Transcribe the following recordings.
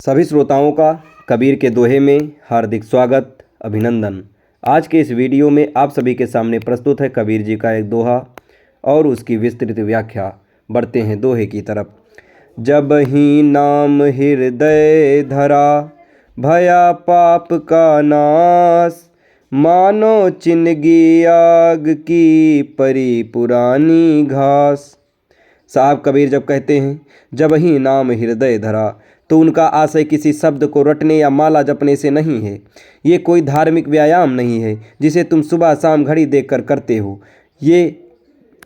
सभी श्रोताओं का कबीर के दोहे में हार्दिक स्वागत, अभिनंदन। आज के इस वीडियो में आप सभी के सामने प्रस्तुत है कबीर जी का एक दोहा और उसकी विस्तृत व्याख्या। बढ़ते हैं दोहे की तरफ। जब ही नाम हृदय धरा, भया पाप का नाश, मानो चिन्हगी आग की परी पुरानी घास। साहब कबीर जब कहते हैं जब ही नाम हृदय धरा, तो उनका आशय किसी शब्द को रटने या माला जपने से नहीं है। ये कोई धार्मिक व्यायाम नहीं है जिसे तुम सुबह शाम घड़ी देखकर करते हो। ये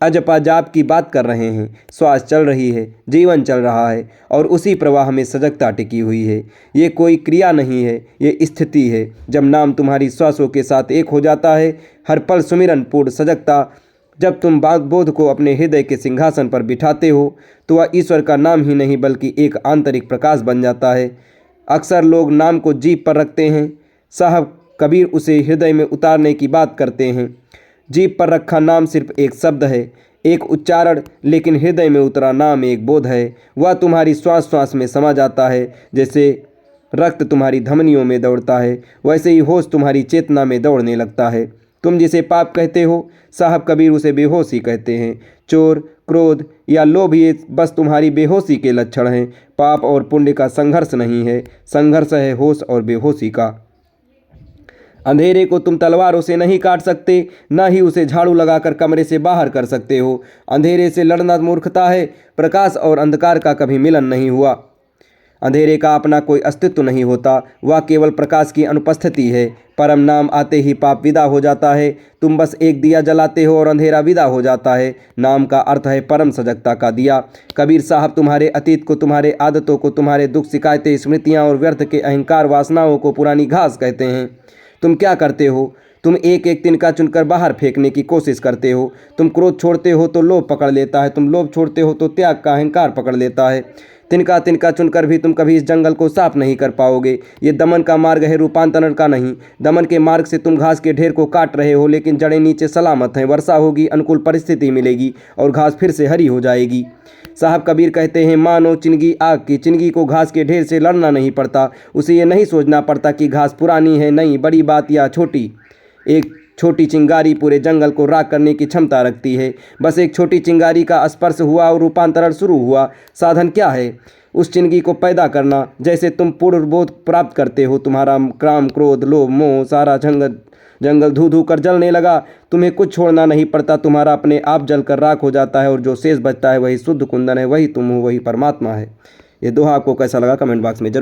अजपा जाप की बात कर रहे हैं। श्वास चल रही है, जीवन चल रहा है और उसी प्रवाह में सजगता टिकी हुई है। ये कोई क्रिया नहीं है, ये स्थिति है। जब नाम तुम्हारी श्वासों के साथ एक हो जाता है, हर पल सुमिरन पूर्ण सजगता, जब तुम बोध को अपने हृदय के सिंहासन पर बिठाते हो, तो वह ईश्वर का नाम ही नहीं बल्कि एक आंतरिक प्रकाश बन जाता है। अक्सर लोग नाम को जीभ पर रखते हैं। साहब कबीर उसे हृदय में उतारने की बात करते हैं। जीभ पर रखा नाम सिर्फ एक शब्द है, एक उच्चारण, लेकिन हृदय में उतरा नाम एक बोध है। वह तुम्हारी श्वास श्वास में समा जाता है। जैसे रक्त तुम्हारी धमनियों में दौड़ता है, वैसे ही होश तुम्हारी चेतना में दौड़ने लगता है। तुम जिसे पाप कहते हो, साहब कबीर उसे बेहोशी कहते हैं। चोर, क्रोध या लोभ ये बस तुम्हारी बेहोशी के लक्षण हैं। पाप और पुण्य का संघर्ष नहीं है, संघर्ष है होश और बेहोशी का। अंधेरे को तुम तलवारों से नहीं काट सकते, न ही उसे झाड़ू लगाकर कमरे से बाहर कर सकते हो। अंधेरे से लड़ना मूर्खता है। प्रकाश और अंधकार का कभी मिलन नहीं हुआ। अंधेरे का अपना कोई अस्तित्व नहीं होता, वह केवल प्रकाश की अनुपस्थिति है। परम नाम आते ही पाप विदा हो जाता है। तुम बस एक दिया जलाते हो और अंधेरा विदा हो जाता है। नाम का अर्थ है परम सजगता का दिया। कबीर साहब तुम्हारे अतीत को, तुम्हारे आदतों को, तुम्हारे दुख, शिकायतें, स्मृतियाँ और व्यर्थ के अहंकार वासनाओं को पुरानी घास कहते हैं। तुम क्या करते हो? तुम एक एक तिनका चुनकर बाहर फेंकने की कोशिश करते हो। तुम क्रोध छोड़ते हो तो लोभ पकड़ लेता है, तुम लोभ छोड़ते हो तो त्याग का अहंकार पकड़ लेता है। तिनका तिनका चुनकर भी तुम कभी इस जंगल को साफ नहीं कर पाओगे। ये दमन का मार्ग है, रूपांतरण का नहीं। दमन के मार्ग से तुम घास के ढेर को काट रहे हो, लेकिन जड़ें नीचे सलामत हैं। वर्षा होगी, अनुकूल परिस्थिति मिलेगी और घास फिर से हरी हो जाएगी। साहब कबीर कहते हैं मानो चिंगी आग की। चिंगी को घास के ढेर से लड़ना नहीं पड़ता। उसे ये नहीं सोचना पड़ता कि घास पुरानी है, नई, बड़ी बात या छोटी। एक छोटी चिंगारी पूरे जंगल को राख करने की क्षमता रखती है। बस एक छोटी चिंगारी का स्पर्श हुआ और रूपांतरण शुरू हुआ। साधन क्या है? उस चिंगी को पैदा करना। जैसे तुम पूर्ण बोध प्राप्त करते हो, तुम्हारा काम, क्रोध, लोभ, मोह, सारा जंगल धू धू कर जलने लगा। तुम्हें कुछ छोड़ना नहीं पड़ता, तुम्हारा अपने आप जलकर राख हो जाता है और जो शेष बचता है वही शुद्ध कुंदन है, वही तुम हो, वही परमात्मा है। ये दोहा आपको कैसा लगा कमेंट बॉक्स में जरूर